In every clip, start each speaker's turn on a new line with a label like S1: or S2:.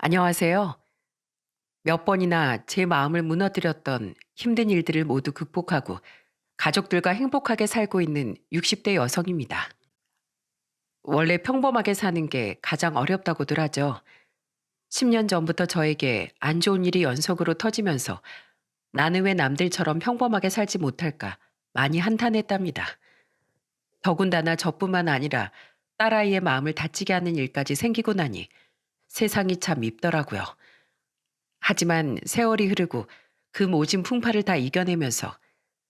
S1: 안녕하세요. 몇 번이나 제 마음을 무너뜨렸던 힘든 일들을 모두 극복하고 가족들과 행복하게 살고 있는 60대 여성입니다. 원래 평범하게 사는 게 가장 어렵다고들 하죠. 10년 전부터 저에게 안 좋은 일이 연속으로 터지면서 나는 왜 남들처럼 평범하게 살지 못할까 많이 한탄했답니다. 더군다나 저뿐만 아니라 딸아이의 마음을 다치게 하는 일까지 생기고 나니 세상이 참 밉더라고요. 하지만 세월이 흐르고 그 모진 풍파를 다 이겨내면서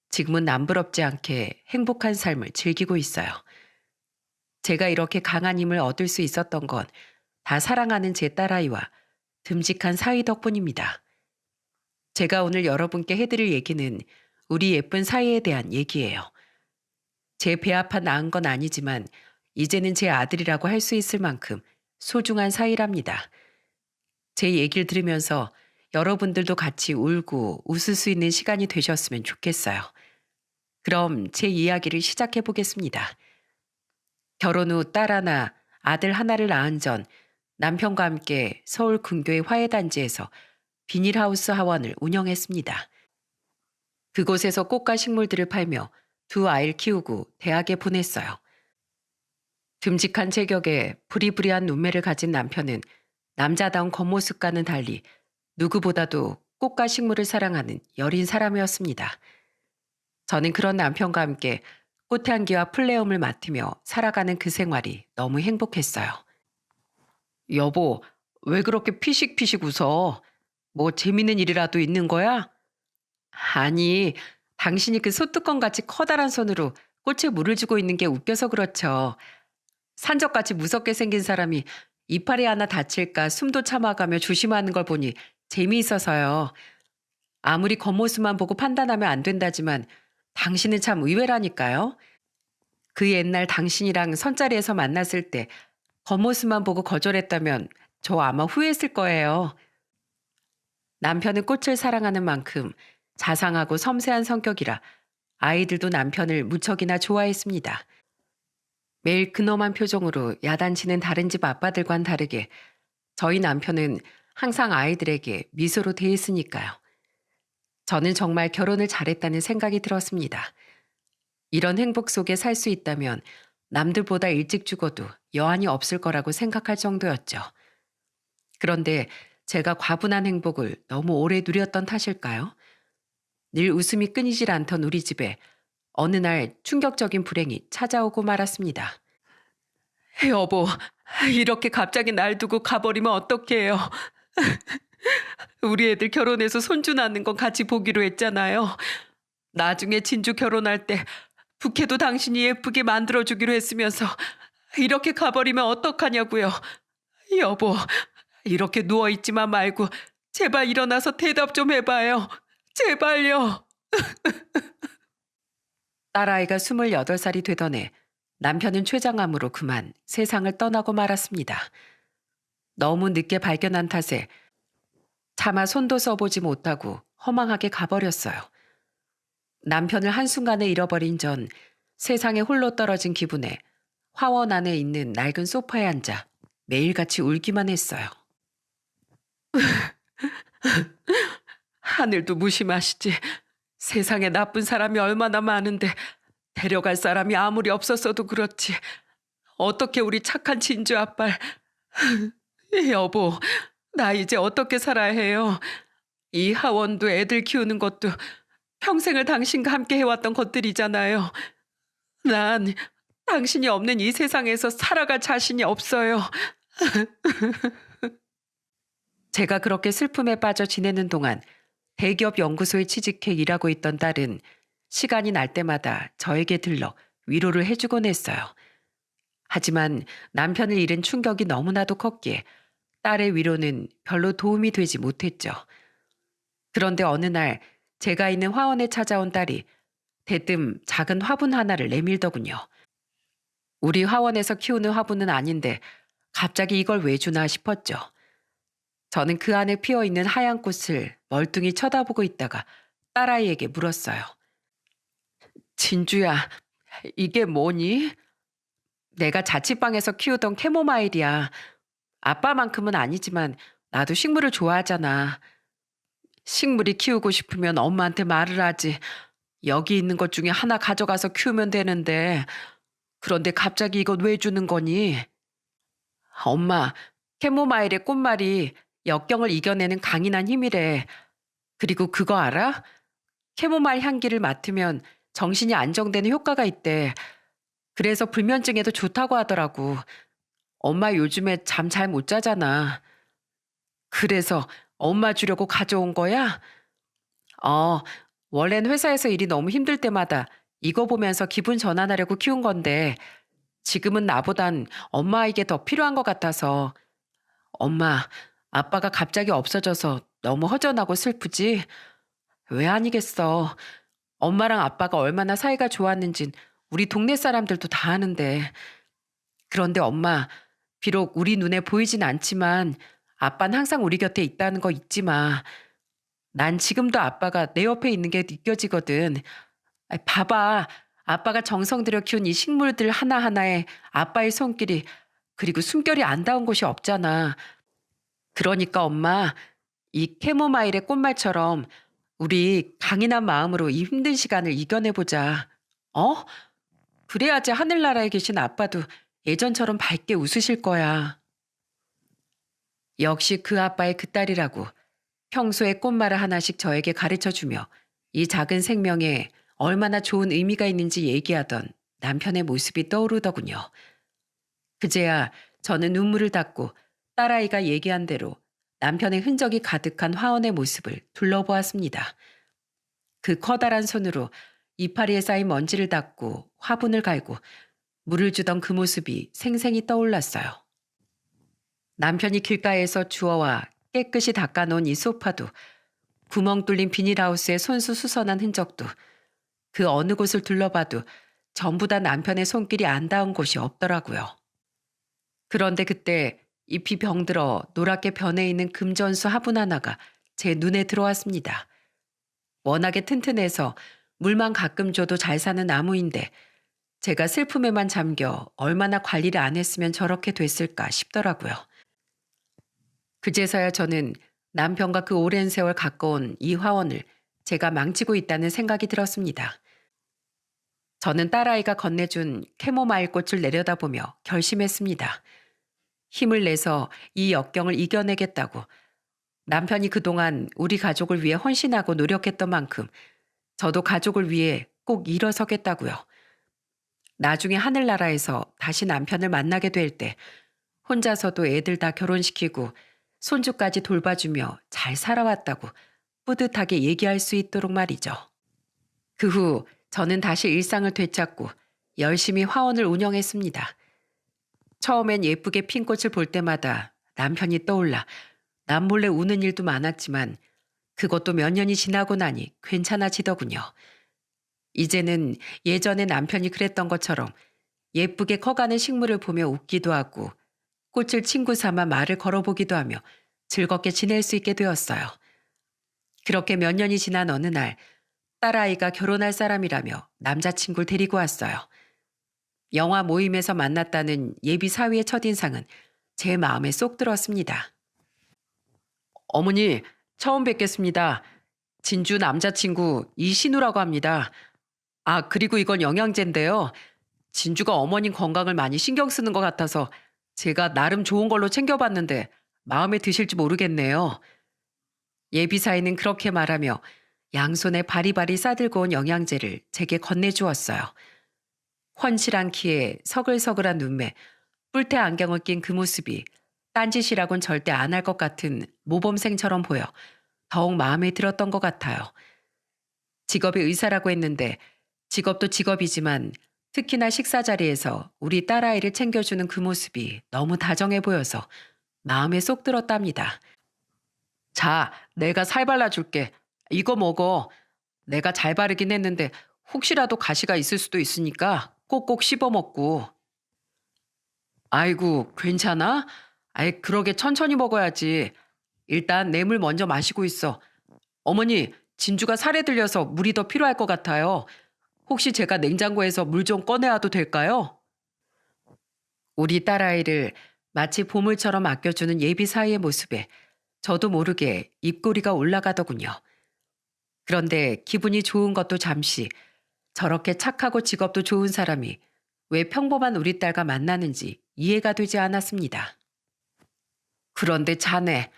S1: 지금은 남부럽지 않게 행복한 삶을 즐기고 있어요. 제가 이렇게 강한 힘을 얻을 수 있었던 건 다 사랑하는 제 딸아이와 듬직한 사위 덕분입니다. 제가 오늘 여러분께 해드릴 얘기는 우리 예쁜 사위에 대한 얘기예요. 제 배 아파 낳은 건 아니지만 이제는 제 아들이라고 할 수 있을 만큼 소중한 사위랍니다. 제 얘기를 들으면서 여러분들도 같이 울고 웃을 수 있는 시간이 되셨으면 좋겠어요. 그럼 제 이야기를 시작해 보겠습니다. 결혼 후 딸 하나, 아들 하나를 낳은 전 남편과 함께 서울 근교의 화훼단지에서 비닐하우스 하원을 운영했습니다. 그곳에서 꽃과 식물들을 팔며 두 아이를 키우고 대학에 보냈어요. 듬직한 체격에 부리부리한 눈매를 가진 남편은 남자다운 겉모습과는 달리 누구보다도 꽃과 식물을 사랑하는 여린 사람이었습니다. 저는 그런 남편과 함께 꽃향기와 플레움을 맡으며 살아가는 그 생활이 너무 행복했어요. 여보, 왜 그렇게 피식피식 웃어? 뭐 재밌는 일이라도 있는 거야? 아니, 당신이 그 소뚜껑같이 커다란 손으로 꽃에 물을 주고 있는 게 웃겨서 그렇죠. 산적같이 무섭게 생긴 사람이 이파리 하나 다칠까 숨도 참아가며 조심하는 걸 보니 재미있어서요. 아무리 겉모습만 보고 판단하면 안 된다지만 당신은 참 의외라니까요. 그 옛날 당신이랑 선자리에서 만났을 때 겉모습만 보고 거절했다면 저 아마 후회했을 거예요. 남편은 꽃을 사랑하는 만큼 자상하고 섬세한 성격이라 아이들도 남편을 무척이나 좋아했습니다. 매일 근엄한 표정으로 야단치는 다른 집 아빠들과는 다르게 저희 남편은 항상 아이들에게 미소로 대했으니까요. 저는 정말 결혼을 잘했다는 생각이 들었습니다. 이런 행복 속에 살 수 있다면 남들보다 일찍 죽어도 여한이 없을 거라고 생각할 정도였죠. 그런데 제가 과분한 행복을 너무 오래 누렸던 탓일까요? 늘 웃음이 끊이질 않던 우리 집에 어느 날 충격적인 불행이 찾아오고 말았습니다. 여보, 이렇게 갑자기 날 두고 가버리면 어떡해요? 우리 애들 결혼해서 손주 낳는 건 같이 보기로 했잖아요. 나중에 진주 결혼할 때 부케도 당신이 예쁘게 만들어주기로 했으면서 이렇게 가버리면 어떡하냐고요. 여보, 이렇게 누워있지만 말고 제발 일어나서 대답 좀 해봐요. 제발요. 딸아이가 28살이 되던 해 남편은 췌장암으로 그만 세상을 떠나고 말았습니다. 너무 늦게 발견한 탓에 차마 손도 써보지 못하고 허망하게 가버렸어요. 남편을 한순간에 잃어버린 전 세상에 홀로 떨어진 기분에 화원 안에 있는 낡은 소파에 앉아 매일같이 울기만 했어요. 하늘도 무심하시지. 세상에 나쁜 사람이 얼마나 많은데 데려갈 사람이 아무리 없었어도 그렇지. 어떻게 우리 착한 진주 아빠를. 여보, 나 이제 어떻게 살아야 해요? 이 하원도 애들 키우는 것도 평생을 당신과 함께 해왔던 것들이잖아요. 난 당신이 없는 이 세상에서 살아갈 자신이 없어요. 제가 그렇게 슬픔에 빠져 지내는 동안 대기업 연구소에 취직해 일하고 있던 딸은 시간이 날 때마다 저에게 들러 위로를 해주곤 했어요. 하지만 남편을 잃은 충격이 너무나도 컸기에 딸의 위로는 별로 도움이 되지 못했죠. 그런데 어느 날 제가 있는 화원에 찾아온 딸이 대뜸 작은 화분 하나를 내밀더군요. 우리 화원에서 키우는 화분은 아닌데 갑자기 이걸 왜 주나 싶었죠. 저는 그 안에 피어있는 하얀 꽃을 멀뚱히 쳐다보고 있다가 딸아이에게 물었어요. 진주야, 이게 뭐니? 내가 자취방에서 키우던 캐모마일이야. 아빠만큼은 아니지만 나도 식물을 좋아하잖아. 식물이 키우고 싶으면 엄마한테 말을 하지. 여기 있는 것 중에 하나 가져가서 키우면 되는데. 그런데 갑자기 이건 왜 주는 거니? 엄마, 캐모마일의 꽃말이 역경을 이겨내는 강인한 힘이래. 그리고 그거 알아? 캐모마일 향기를 맡으면 정신이 안정되는 효과가 있대. 그래서 불면증에도 좋다고 하더라고. 엄마 요즘에 잠 잘 못 자잖아. 그래서 엄마 주려고 가져온 거야? 어, 원래는 회사에서 일이 너무 힘들 때마다 이거 보면서 기분 전환하려고 키운 건데 지금은 나보단 엄마에게 더 필요한 것 같아서. 엄마, 아빠가 갑자기 없어져서 너무 허전하고 슬프지? 왜 아니겠어. 엄마랑 아빠가 얼마나 사이가 좋았는진 우리 동네 사람들도 다 아는데. 그런데 엄마, 비록 우리 눈에 보이진 않지만 아빠는 항상 우리 곁에 있다는 거 잊지 마. 난 지금도 아빠가 내 옆에 있는 게 느껴지거든. 봐봐. 아빠가 정성 들여 키운 이 식물들 하나하나에 아빠의 손길이 그리고 숨결이 안 닿은 곳이 없잖아. 그러니까 엄마, 이 캐모마일의 꽃말처럼 우리 강인한 마음으로 이 힘든 시간을 이겨내보자. 어? 그래야지 하늘나라에 계신 아빠도 예전처럼 밝게 웃으실 거야. 역시 그 아빠의 그 딸이라고 평소에 꽃말을 하나씩 저에게 가르쳐주며 이 작은 생명에 얼마나 좋은 의미가 있는지 얘기하던 남편의 모습이 떠오르더군요. 그제야 저는 눈물을 닦고 딸아이가 얘기한 대로 남편의 흔적이 가득한 화원의 모습을 둘러보았습니다. 그 커다란 손으로 이파리에 쌓인 먼지를 닦고 화분을 갈고 물을 주던 그 모습이 생생히 떠올랐어요. 남편이 길가에서 주워와 깨끗이 닦아놓은 이 소파도 구멍 뚫린 비닐하우스에 손수 수선한 흔적도 그 어느 곳을 둘러봐도 전부 다 남편의 손길이 안 닿은 곳이 없더라고요. 그런데 그때 잎이 병들어 노랗게 변해 있는 금전수 화분 하나가 제 눈에 들어왔습니다. 워낙에 튼튼해서 물만 가끔 줘도 잘 사는 나무인데 제가 슬픔에만 잠겨 얼마나 관리를 안 했으면 저렇게 됐을까 싶더라고요. 그제서야 저는 남편과 그 오랜 세월 가까운 이 화원을 제가 망치고 있다는 생각이 들었습니다. 저는 딸아이가 건네준 캐모마일 꽃을 내려다보며 결심했습니다. 힘을 내서 이 역경을 이겨내겠다고. 남편이 그동안 우리 가족을 위해 헌신하고 노력했던 만큼 저도 가족을 위해 꼭 일어서겠다고요. 나중에 하늘나라에서 다시 남편을 만나게 될 때 혼자서도 애들 다 결혼시키고 손주까지 돌봐주며 잘 살아왔다고 뿌듯하게 얘기할 수 있도록 말이죠. 그 후 저는 다시 일상을 되찾고 열심히 화원을 운영했습니다. 처음엔 예쁘게 핀 꽃을 볼 때마다 남편이 떠올라 남몰래 우는 일도 많았지만 그것도 몇 년이 지나고 나니 괜찮아지더군요. 이제는 예전에 남편이 그랬던 것처럼 예쁘게 커가는 식물을 보며 웃기도 하고 꽃을 친구 삼아 말을 걸어보기도 하며 즐겁게 지낼 수 있게 되었어요. 그렇게 몇 년이 지난 어느 날 딸아이가 결혼할 사람이라며 남자친구를 데리고 왔어요. 영화 모임에서 만났다는 예비 사위의 첫인상은 제 마음에 쏙 들었습니다. 어머니, 처음 뵙겠습니다. 진주 남자친구 이신우라고 합니다. 아, 그리고 이건 영양제인데요. 진주가 어머님 건강을 많이 신경 쓰는 것 같아서 제가 나름 좋은 걸로 챙겨봤는데 마음에 드실지 모르겠네요. 예비사위는 그렇게 말하며 양손에 바리바리 싸들고 온 영양제를 제게 건네주었어요. 헌실한 키에 서글서글한 눈매, 뿔테 안경을 낀 그 모습이 딴짓이라곤 절대 안 할 것 같은 모범생처럼 보여 더욱 마음에 들었던 것 같아요. 직업이 의사라고 했는데 직업도 직업이지만 특히나 식사 자리에서 우리 딸아이를 챙겨주는 그 모습이 너무 다정해 보여서 마음에 쏙 들었답니다. 자, 내가 살 발라줄게. 이거 먹어. 내가 잘 바르긴 했는데 혹시라도 가시가 있을 수도 있으니까 꼭꼭 씹어 먹고. 아이고, 괜찮아? 아이, 그러게 천천히 먹어야지. 일단 내 물 먼저 마시고 있어. 어머니, 진주가 살에 들려서 물이 더 필요할 것 같아요. 혹시 제가 냉장고에서 물 좀 꺼내와도 될까요? 우리 딸아이를 마치 보물처럼 아껴주는 예비 사위의 모습에 저도 모르게 입꼬리가 올라가더군요. 그런데 기분이 좋은 것도 잠시, 저렇게 착하고 직업도 좋은 사람이 왜 평범한 우리 딸과 만나는지 이해가 되지 않았습니다. 그런데 자네,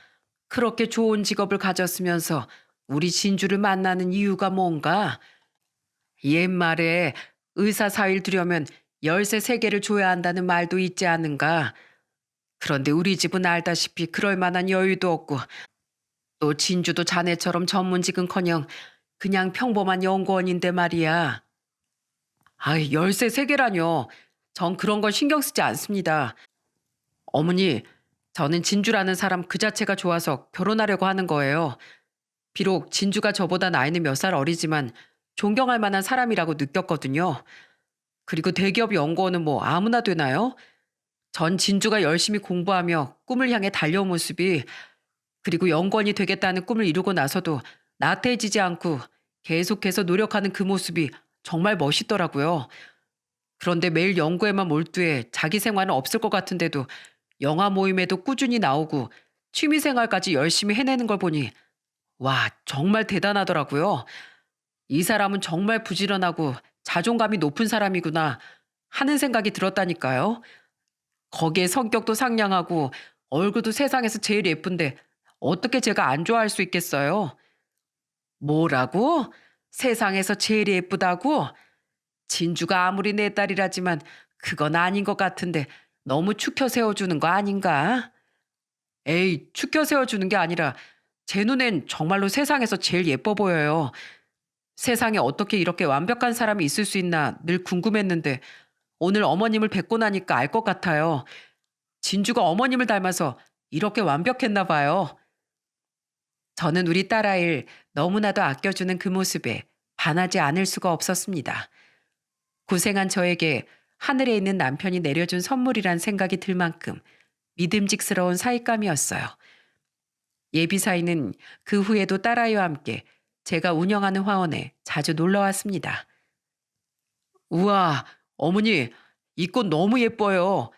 S1: 그렇게 좋은 직업을 가졌으면서 우리 진주를 만나는 이유가 뭔가? 옛말에 의사 사위를 두려면 열쇠 세 개를 줘야 한다는 말도 있지 않은가? 그런데 우리 집은 알다시피 그럴 만한 여유도 없고 또 진주도 자네처럼 전문직은커녕 그냥 평범한 연구원인데 말이야. 아이, 열쇠 세 개라뇨. 전 그런 건 신경 쓰지 않습니다. 어머니, 저는 진주라는 사람 그 자체가 좋아서 결혼하려고 하는 거예요. 비록 진주가 저보다 나이는 몇 살 어리지만 존경할 만한 사람이라고 느꼈거든요. 그리고 대기업 연구원은 뭐 아무나 되나요? 전 진주가 열심히 공부하며 꿈을 향해 달려온 모습이, 그리고 연구원이 되겠다는 꿈을 이루고 나서도 나태해지지 않고 계속해서 노력하는 그 모습이 정말 멋있더라고요. 그런데 매일 연구에만 몰두해 자기 생활은 없을 것 같은데도 영화 모임에도 꾸준히 나오고 취미 생활까지 열심히 해내는 걸 보니 와, 정말 대단하더라고요. 이 사람은 정말 부지런하고 자존감이 높은 사람이구나 하는 생각이 들었다니까요. 거기에 성격도 상냥하고 얼굴도 세상에서 제일 예쁜데 어떻게 제가 안 좋아할 수 있겠어요? 뭐라고? 세상에서 제일 예쁘다고? 진주가 아무리 내 딸이라지만 그건 아닌 것 같은데 너무 축혀 세워주는 거 아닌가? 에이, 축혀 세워주는 게 아니라 제 눈엔 정말로 세상에서 제일 예뻐 보여요. 세상에 어떻게 이렇게 완벽한 사람이 있을 수 있나 늘 궁금했는데 오늘 어머님을 뵙고 나니까 알 것 같아요. 진주가 어머님을 닮아서 이렇게 완벽했나 봐요. 저는 우리 딸아이를 너무나도 아껴주는 그 모습에 반하지 않을 수가 없었습니다. 고생한 저에게 하늘에 있는 남편이 내려준 선물이란 생각이 들 만큼 믿음직스러운 사윗감이었어요. 예비 사위는 그 후에도 딸아이와 함께 제가 운영하는 화원에 자주 놀러 왔습니다. 우와, 어머니, 이 꽃 너무 예뻐요.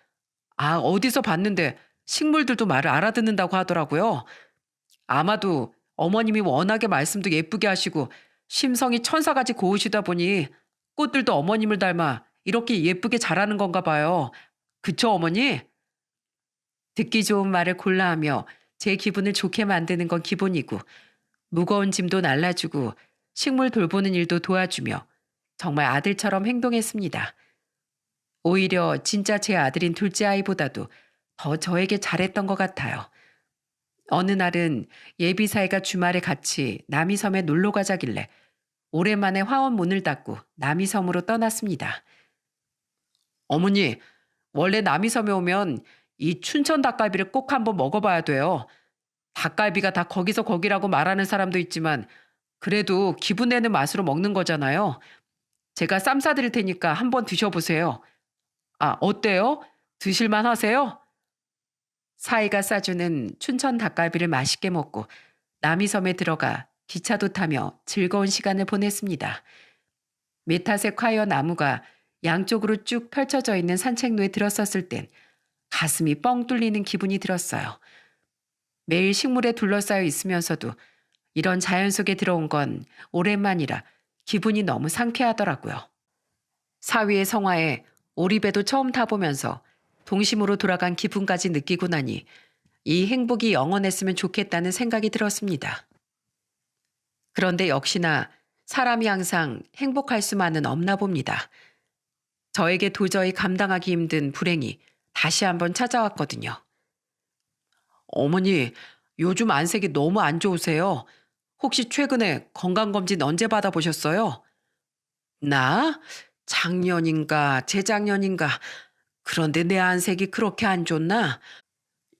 S1: 아, 어디서 봤는데 식물들도 말을 알아듣는다고 하더라고요. 아마도 어머님이 워낙에 말씀도 예쁘게 하시고 심성이 천사같이 고우시다 보니 꽃들도 어머님을 닮아 이렇게 예쁘게 자라는 건가 봐요. 그쵸, 어머니? 듣기 좋은 말을 골라하며 제 기분을 좋게 만드는 건 기본이고 무거운 짐도 날라주고 식물 돌보는 일도 도와주며 정말 아들처럼 행동했습니다. 오히려 진짜 제 아들인 둘째 아이보다도 더 저에게 잘했던 것 같아요. 어느 날은 예비 사이가 주말에 같이 남이섬에 놀러 가자길래 오랜만에 화원 문을 닫고 남이섬으로 떠났습니다. 어머니, 원래 남이섬에 오면 이 춘천 닭갈비를 꼭 한번 먹어봐야 돼요. 닭갈비가 다 거기서 거기라고 말하는 사람도 있지만 그래도 기분 내는 맛으로 먹는 거잖아요. 제가 쌈 싸드릴 테니까 한번 드셔보세요. 아, 어때요? 드실만 하세요? 사이가 싸주는 춘천 닭갈비를 맛있게 먹고 남이섬에 들어가 기차도 타며 즐거운 시간을 보냈습니다. 메타색 화이어 나무가 양쪽으로 쭉 펼쳐져 있는 산책로에 들었었을 땐 가슴이 뻥 뚫리는 기분이 들었어요. 매일 식물에 둘러싸여 있으면서도 이런 자연 속에 들어온 건 오랜만이라 기분이 너무 상쾌하더라고요. 사위의 성화에 오리배도 처음 타보면서 동심으로 돌아간 기분까지 느끼고 나니 이 행복이 영원했으면 좋겠다는 생각이 들었습니다. 그런데 역시나 사람이 항상 행복할 수만은 없나 봅니다. 저에게 도저히 감당하기 힘든 불행이 다시 한번 찾아왔거든요. 어머니, 요즘 안색이 너무 안 좋으세요. 혹시 최근에 건강검진 언제 받아보셨어요? 나? 작년인가 재작년인가. 그런데 내 안색이 그렇게 안 좋나?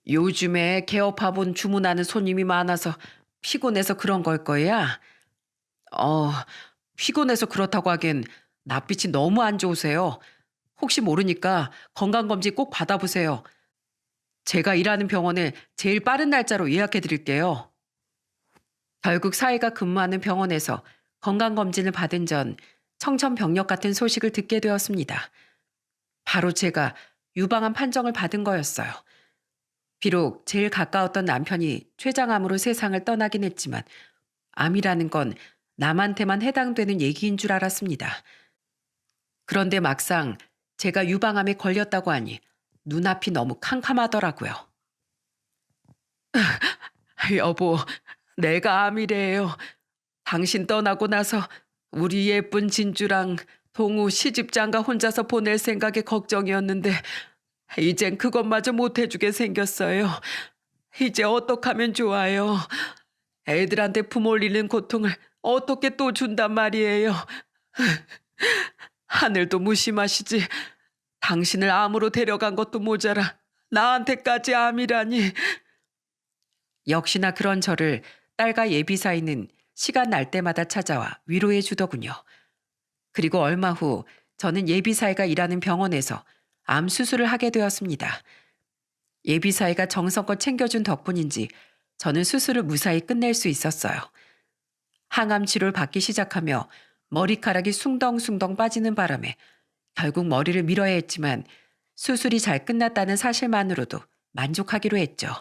S1: 요즘에 개업화분 주문하는 손님이 많아서 피곤해서 그런 걸 거야. 어, 피곤해서 그렇다고 하기엔 낯빛이 너무 안 좋으세요. 혹시 모르니까 건강검진 꼭 받아보세요. 제가 일하는 병원에 제일 빠른 날짜로 예약해 드릴게요. 결국 사이가 근무하는 병원에서 건강검진을 받은 전 청천벽력 같은 소식을 듣게 되었습니다. 바로 제가 유방암 판정을 받은 거였어요. 비록 제일 가까웠던 남편이 췌장암으로 세상을 떠나긴 했지만 암이라는 건 남한테만 해당되는 얘기인 줄 알았습니다. 그런데 막상 제가 유방암에 걸렸다고 하니 눈앞이 너무 캄캄하더라고요. 여보, 내가 암이래요. 당신 떠나고 나서 우리 예쁜 진주랑 동우 시집장가 혼자서 보낼 생각에 걱정이었는데 이젠 그것마저 못해주게 생겼어요. 이제 어떡하면 좋아요. 애들한테 부모를 잃는 고통을 어떻게 또 준단 말이에요. 하늘도 무심하시지. 당신을 암으로 데려간 것도 모자라 나한테까지 암이라니. 역시나 그런 저를 딸과 예비 사이는 시간 날 때마다 찾아와 위로해 주더군요. 그리고 얼마 후 저는 예비 사이가 일하는 병원에서 암 수술을 하게 되었습니다. 예비 사이가 정성껏 챙겨준 덕분인지 저는 수술을 무사히 끝낼 수 있었어요. 항암 치료를 받기 시작하며 머리카락이 숭덩숭덩 빠지는 바람에 결국 머리를 밀어야 했지만 수술이 잘 끝났다는 사실만으로도 만족하기로 했죠.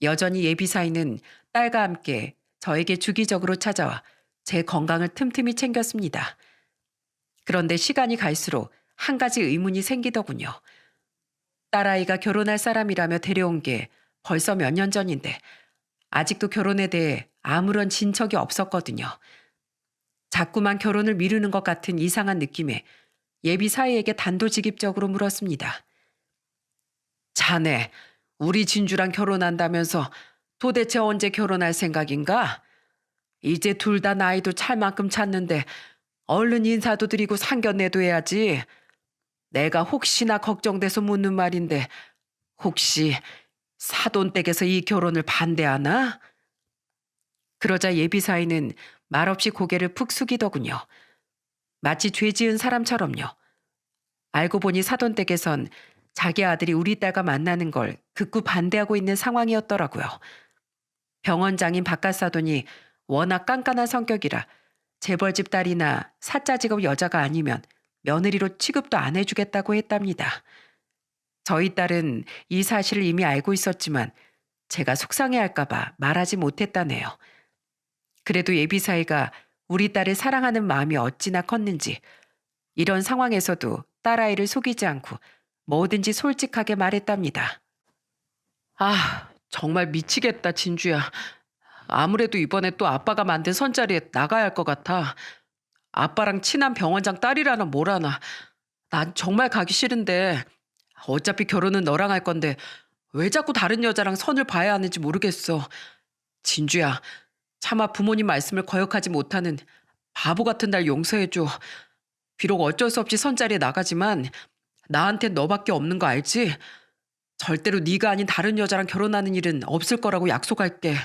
S1: 여전히 예비 사이는 딸과 함께 저에게 주기적으로 찾아와 제 건강을 틈틈이 챙겼습니다. 그런데 시간이 갈수록 한 가지 의문이 생기더군요. 딸아이가 결혼할 사람이라며 데려온 게 벌써 몇 년 전인데 아직도 결혼에 대해 아무런 진척이 없었거든요. 자꾸만 결혼을 미루는 것 같은 이상한 느낌에 예비 사이에게 단도직입적으로 물었습니다. 자네, 우리 진주랑 결혼한다면서 도대체 언제 결혼할 생각인가? 이제 둘 다 나이도 찰 만큼 찼는데 얼른 인사도 드리고 상견례도 해야지. 내가 혹시나 걱정돼서 묻는 말인데 혹시 사돈댁에서 이 결혼을 반대하나? 그러자 예비사위는 말없이 고개를 푹 숙이더군요. 마치 죄 지은 사람처럼요. 알고 보니 사돈댁에선 자기 아들이 우리 딸과 만나는 걸 극구 반대하고 있는 상황이었더라고요. 병원장인 바깥사돈이 워낙 깐깐한 성격이라 재벌집 딸이나 사짜 직업 여자가 아니면 며느리로 취급도 안 해주겠다고 했답니다. 저희 딸은 이 사실을 이미 알고 있었지만 제가 속상해할까봐 말하지 못했다네요. 그래도 예비사이가 우리 딸을 사랑하는 마음이 어찌나 컸는지 이런 상황에서도 딸아이를 속이지 않고 뭐든지 솔직하게 말했답니다. 아, 정말 미치겠다, 진주야. 아무래도 이번에 또 아빠가 만든 선자리에 나가야 할 것 같아. 아빠랑 친한 병원장 딸이라나 뭐라나. 난 정말 가기 싫은데 어차피 결혼은 너랑 할 건데 왜 자꾸 다른 여자랑 선을 봐야 하는지 모르겠어. 진주야, 차마 부모님 말씀을 거역하지 못하는 바보 같은 날 용서해줘. 비록 어쩔 수 없이 선자리에 나가지만 나한텐 너밖에 없는 거 알지? 절대로 네가 아닌 다른 여자랑 결혼하는 일은 없을 거라고 약속할게.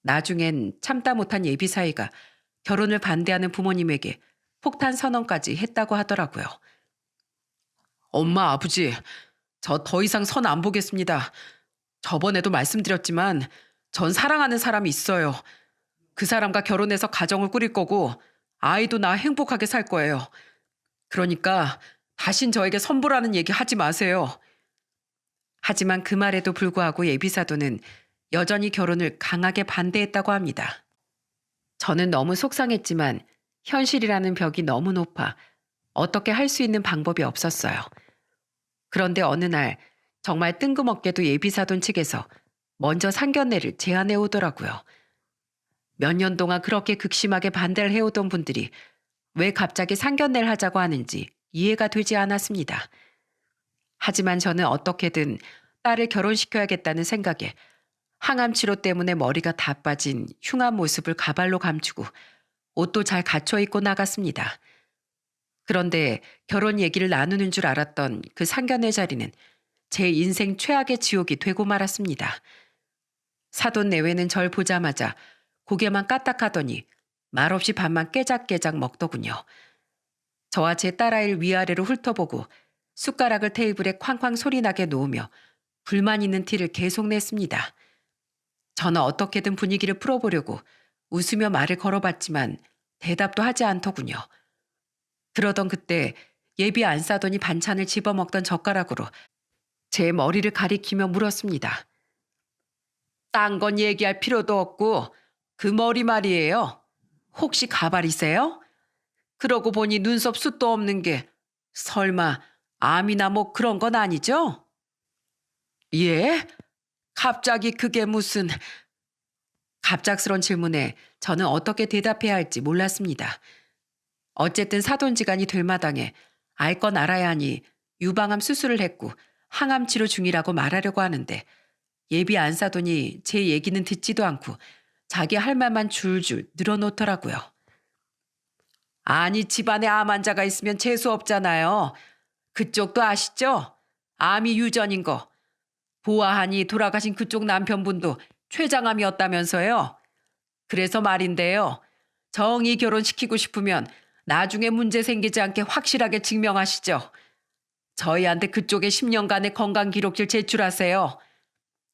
S1: 나중엔 참다 못한 예비 사이가 결혼을 반대하는 부모님에게 폭탄 선언까지 했다고 하더라고요. 엄마, 아버지, 저 더 이상 선 안 보겠습니다. 저번에도 말씀드렸지만 전 사랑하는 사람이 있어요. 그 사람과 결혼해서 가정을 꾸릴 거고 아이도 낳아 행복하게 살 거예요. 그러니까 다신 저에게 선보라는 얘기 하지 마세요. 하지만 그 말에도 불구하고 예비사도는 여전히 결혼을 강하게 반대했다고 합니다. 저는 너무 속상했지만 현실이라는 벽이 너무 높아 어떻게 할 수 있는 방법이 없었어요. 그런데 어느 날 정말 뜬금없게도 예비사돈 측에서 먼저 상견례를 제안해 오더라고요. 몇 년 동안 그렇게 극심하게 반대를 해오던 분들이 왜 갑자기 상견례를 하자고 하는지 이해가 되지 않았습니다. 하지만 저는 어떻게든 딸을 결혼시켜야겠다는 생각에 항암 치료 때문에 머리가 다 빠진 흉한 모습을 가발로 감추고 옷도 잘 갖춰 입고 나갔습니다. 그런데 결혼 얘기를 나누는 줄 알았던 그 상견례 자리는 제 인생 최악의 지옥이 되고 말았습니다. 사돈 내외는 절 보자마자 고개만 까딱하더니 말없이 밥만 깨작깨작 먹더군요. 저와 제 딸아이를 위아래로 훑어보고 숟가락을 테이블에 쾅쾅 소리나게 놓으며 불만 있는 티를 계속 냈습니다. 저는 어떻게든 분위기를 풀어보려고 웃으며 말을 걸어봤지만 대답도 하지 않더군요. 그러던 그때 예비 안 싸더니 반찬을 집어먹던 젓가락으로 제 머리를 가리키며 물었습니다. 딴 건 얘기할 필요도 없고 그 머리 말이에요. 혹시 가발이세요? 그러고 보니 눈썹 숱도 없는 게 설마 암이나 뭐 그런 건 아니죠? 예? 갑자기 그게 무슨... 갑작스런 질문에 저는 어떻게 대답해야 할지 몰랐습니다. 어쨌든 사돈지간이 될 마당에 알 건 알아야 하니 유방암 수술을 했고 항암 치료 중이라고 말하려고 하는데 예비 안사돈이 제 얘기는 듣지도 않고 자기 할 말만 줄줄 늘어놓더라고요. 아니 집안에 암 환자가 있으면 재수 없잖아요. 그쪽도 아시죠? 암이 유전인 거. 보아하니 돌아가신 그쪽 남편분도 췌장암이었다면서요. 그래서 말인데요. 정이 결혼시키고 싶으면 나중에 문제 생기지 않게 확실하게 증명하시죠. 저희한테 그쪽에 10년간의 건강기록질 제출하세요.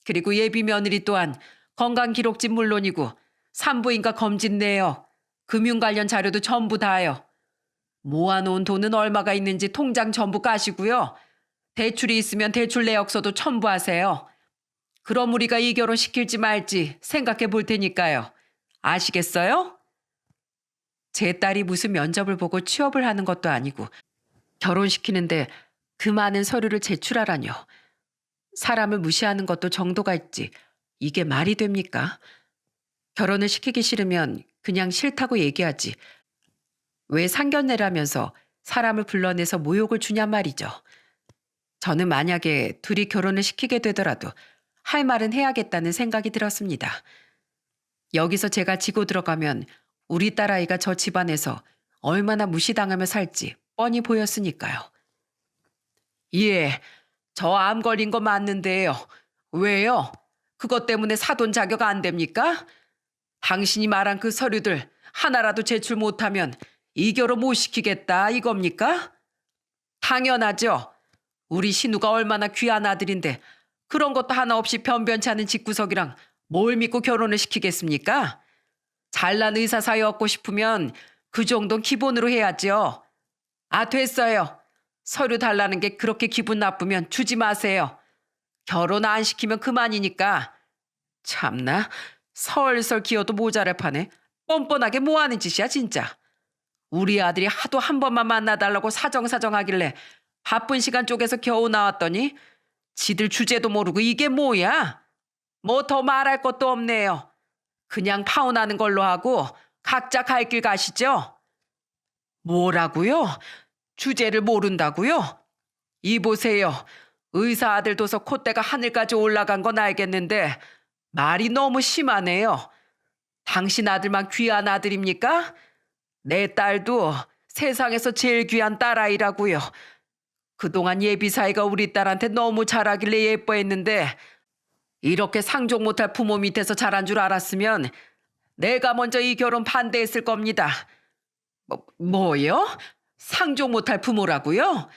S1: 그리고 예비 며느리 또한 건강기록진 물론이고 산부인과 검진 내역, 금융 관련 자료도 전부 다요. 모아놓은 돈은 얼마가 있는지 통장 전부 까시고요. 대출이 있으면 대출 내역서도 첨부하세요. 그럼 우리가 이 결혼 시킬지 말지 생각해 볼 테니까요. 아시겠어요? 제 딸이 무슨 면접을 보고 취업을 하는 것도 아니고 결혼시키는데 그 많은 서류를 제출하라뇨. 사람을 무시하는 것도 정도가 있지. 이게 말이 됩니까? 결혼을 시키기 싫으면 그냥 싫다고 얘기하지. 왜 상견례라면서 사람을 불러내서 모욕을 주냔 말이죠. 저는 만약에 둘이 결혼을 시키게 되더라도 할 말은 해야겠다는 생각이 들었습니다. 여기서 제가 지고 들어가면 우리 딸아이가 저 집안에서 얼마나 무시당하며 살지 뻔히 보였으니까요. 예, 저 암 걸린 거 맞는데요. 왜요? 그것 때문에 사돈 자격 안 됩니까? 당신이 말한 그 서류들 하나라도 제출 못하면 이 결혼 못 시키겠다 이겁니까? 당연하죠. 우리 신우가 얼마나 귀한 아들인데 그런 것도 하나 없이 변변치 않은 집구석이랑 뭘 믿고 결혼을 시키겠습니까? 잘난 의사 사이 얻고 싶으면 그 정도는 기본으로 해야죠. 아, 됐어요. 서류 달라는 게 그렇게 기분 나쁘면 주지 마세요. 결혼 안 시키면 그만이니까. 참나, 설설 기어도 모자랄 판에 뻔뻔하게 뭐 하는 짓이야 진짜. 우리 아들이 하도 한 번만 만나달라고 사정사정하길래 바쁜 시간 쪼개서 겨우 나왔더니 지들 주제도 모르고 이게 뭐야? 뭐 더 말할 것도 없네요. 그냥 파혼하는 걸로 하고 각자 갈 길 가시죠. 뭐라고요? 주제를 모른다고요? 이 보세요. 의사 아들 둬서 콧대가 하늘까지 올라간 건 알겠는데 말이 너무 심하네요. 당신 아들만 귀한 아들입니까? 내 딸도 세상에서 제일 귀한 딸아이라고요. 그동안 예비사이가 우리 딸한테 너무 잘하길래 예뻐했는데 이렇게 상종 못할 부모 밑에서 자란 줄 알았으면 내가 먼저 이 결혼 반대했을 겁니다. 뭐요? 상종 못할 부모라고요?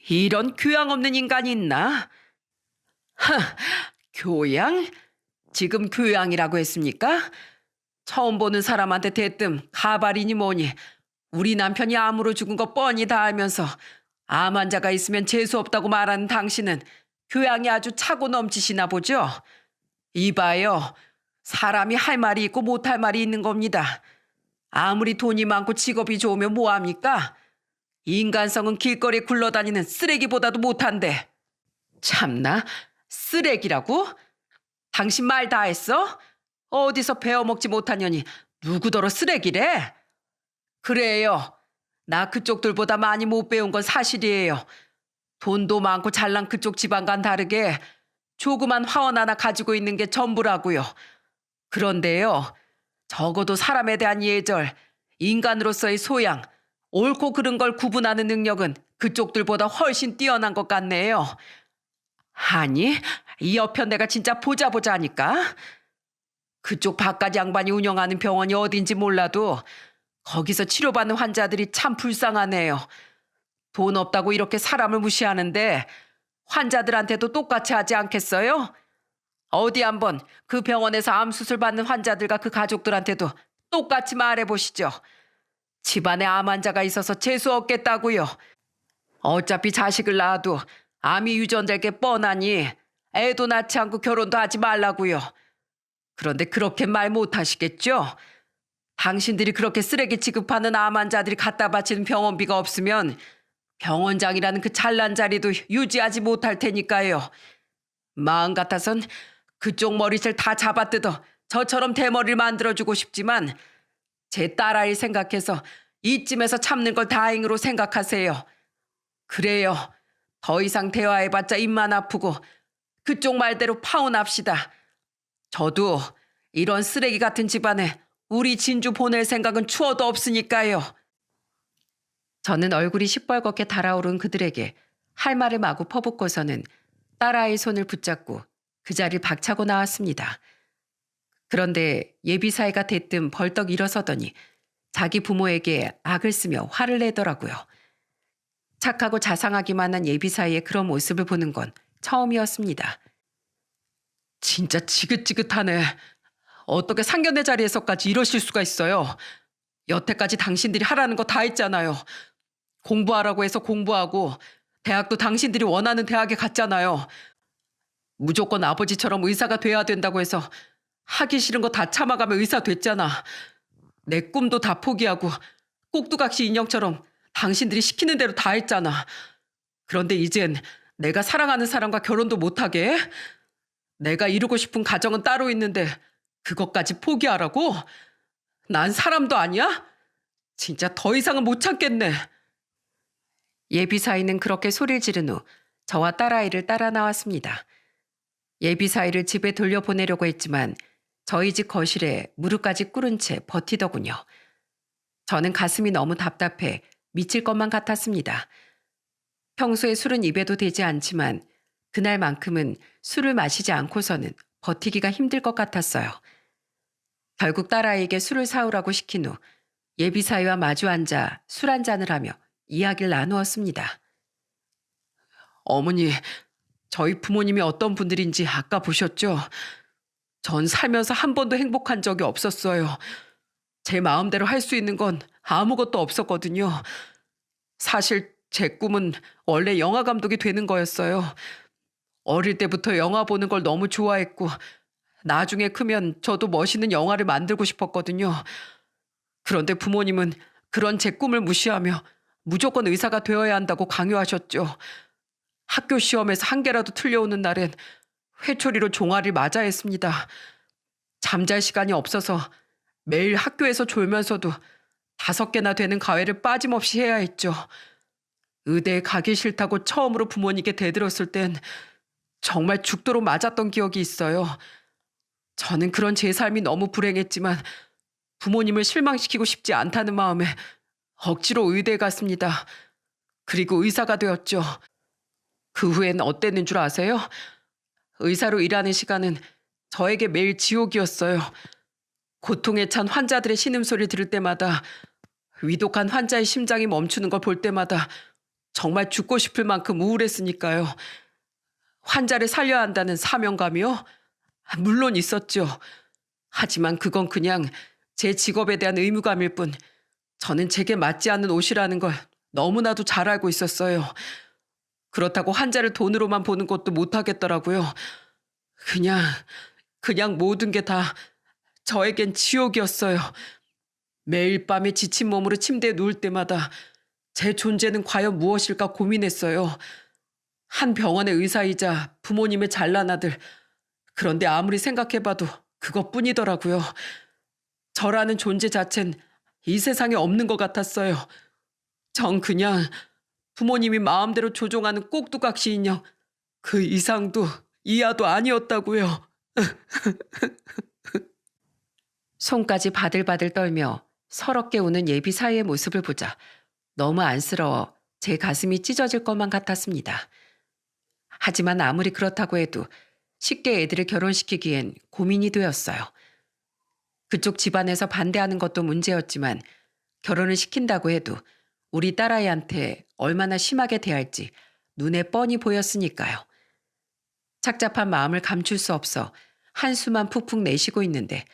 S1: 이런 교양 없는 인간이 있나? 하, 교양? 지금 교양이라고 했습니까? 처음 보는 사람한테 대뜸 가발이니 뭐니 우리 남편이 암으로 죽은 거 뻔히 다 알면서 암 환자가 있으면 재수 없다고 말하는 당신은 교양이 아주 차고 넘치시나 보죠? 이봐요. 사람이 할 말이 있고 못할 말이 있는 겁니다. 아무리 돈이 많고 직업이 좋으면 뭐합니까? 인간성은 길거리에 굴러다니는 쓰레기보다도 못한데. 참나, 쓰레기라고? 당신 말 다 했어? 어디서 배워먹지 못한 년이 누구더러 쓰레기래? 그래요. 나 그쪽들보다 많이 못 배운 건 사실이에요. 돈도 많고 잘난 그쪽 집안과는 다르게 조그만 화원 하나 가지고 있는 게 전부라고요. 그런데요. 적어도 사람에 대한 예절, 인간으로서의 소양, 옳고 그른 걸 구분하는 능력은 그쪽들보다 훨씬 뛰어난 것 같네요. 아니, 이 여편 내가 진짜 보자 하니까. 그쪽 바깥 양반이 운영하는 병원이 어딘지 몰라도 거기서 치료받는 환자들이 참 불쌍하네요. 돈 없다고 이렇게 사람을 무시하는데 환자들한테도 똑같이 하지 않겠어요? 어디 한번 그 병원에서 암 수술 받는 환자들과 그 가족들한테도 똑같이 말해보시죠. 집안에 암 환자가 있어서 재수 없겠다고요. 어차피 자식을 낳아도 암이 유전될 게 뻔하니 애도 낳지 않고 결혼도 하지 말라고요. 그런데 그렇게 말 못하시겠죠? 당신들이 그렇게 쓰레기 취급하는 암 환자들이 갖다 바치는 병원비가 없으면 병원장이라는 그 잘난 자리도 유지하지 못할 테니까요. 마음 같아선 그쪽 머리를 다 잡아뜯어 저처럼 대머리를 만들어주고 싶지만 제 딸아이 생각해서 이쯤에서 참는 걸 다행으로 생각하세요. 그래요. 더 이상 대화해봤자 입만 아프고 그쪽 말대로 파혼합시다. 저도 이런 쓰레기 같은 집안에 우리 진주 보낼 생각은 추워도 없으니까요. 저는 얼굴이 시뻘겋게 달아오른 그들에게 할 말을 마구 퍼붓고서는 딸아이의 손을 붙잡고 그 자리를 박차고 나왔습니다. 그런데 예비사이가 대뜸 벌떡 일어서더니 자기 부모에게 악을 쓰며 화를 내더라고요. 착하고 자상하기만 한 예비사이의 그런 모습을 보는 건 처음이었습니다. 진짜 지긋지긋하네. 어떻게 상견례 자리에서까지 이러실 수가 있어요. 여태까지 당신들이 하라는 거 다 했잖아요. 공부하라고 해서 공부하고 대학도 당신들이 원하는 대학에 갔잖아요. 무조건 아버지처럼 의사가 돼야 된다고 해서 하기 싫은 거 다 참아가며 의사 됐잖아. 내 꿈도 다 포기하고 꼭두각시 인형처럼 당신들이 시키는 대로 다 했잖아. 그런데 이젠 내가 사랑하는 사람과 결혼도 못하게 해? 내가 이루고 싶은 가정은 따로 있는데 그것까지 포기하라고? 난 사람도 아니야? 진짜 더 이상은 못 참겠네. 예비사이는 그렇게 소리를 지른 후 저와 딸아이를 따라 나왔습니다. 예비사이를 집에 돌려보내려고 했지만 저희 집 거실에 무릎까지 꿇은 채 버티더군요. 저는 가슴이 너무 답답해 미칠 것만 같았습니다. 평소에 술은 입에도 대지 않지만 그날만큼은 술을 마시지 않고서는 버티기가 힘들 것 같았어요. 결국 딸아이에게 술을 사오라고 시킨 후 예비사이와 마주 앉아 술 한 잔을 하며 이야기를 나누었습니다. 어머니, 저희 부모님이 어떤 분들인지 아까 보셨죠? 전 살면서 한 번도 행복한 적이 없었어요. 제 마음대로 할 수 있는 건 아무것도 없었거든요. 사실 제 꿈은 원래 영화 감독이 되는 거였어요. 어릴 때부터 영화 보는 걸 너무 좋아했고 나중에 크면 저도 멋있는 영화를 만들고 싶었거든요. 그런데 부모님은 그런 제 꿈을 무시하며 무조건 의사가 되어야 한다고 강요하셨죠. 학교 시험에서 한 개라도 틀려오는 날엔 회초리로 종아리를 맞아야 했습니다. 잠잘 시간이 없어서 매일 학교에서 졸면서도 5개나 되는 과외를 빠짐없이 해야 했죠. 의대에 가기 싫다고 처음으로 부모님께 대들었을 땐 정말 죽도록 맞았던 기억이 있어요. 저는 그런 제 삶이 너무 불행했지만 부모님을 실망시키고 싶지 않다는 마음에 억지로 의대에 갔습니다. 그리고 의사가 되었죠. 그 후엔 어땠는 줄 아세요? 의사로 일하는 시간은 저에게 매일 지옥이었어요. 고통에 찬 환자들의 신음소리를 들을 때마다, 위독한 환자의 심장이 멈추는 걸 볼 때마다 정말 죽고 싶을 만큼 우울했으니까요. 환자를 살려야 한다는 사명감이요? 물론 있었죠. 하지만 그건 그냥 제 직업에 대한 의무감일 뿐 저는 제게 맞지 않는 옷이라는 걸 너무나도 잘 알고 있었어요. 그렇다고 환자를 돈으로만 보는 것도 못하겠더라고요. 그냥 모든 게 다 저에겐 지옥이었어요. 매일 밤에 지친 몸으로 침대에 누울 때마다 제 존재는 과연 무엇일까 고민했어요. 한 병원의 의사이자 부모님의 잘난 아들. 그런데 아무리 생각해봐도 그것뿐이더라고요. 저라는 존재 자체는 이 세상에 없는 것 같았어요. 전 그냥 부모님이 마음대로 조종하는 꼭두각시 인형, 그 이상도 이하도 아니었다고요. 손까지 바들바들 떨며 서럽게 우는 예비사이의 모습을 보자 너무 안쓰러워 제 가슴이 찢어질 것만 같았습니다. 하지만 아무리 그렇다고 해도 쉽게 애들을 결혼시키기엔 고민이 되었어요. 그쪽 집안에서 반대하는 것도 문제였지만 결혼을 시킨다고 해도 우리 딸아이한테 얼마나 심하게 대할지 눈에 뻔히 보였으니까요. 착잡한 마음을 감출 수 없어 한숨만 푹푹 내쉬고 있는데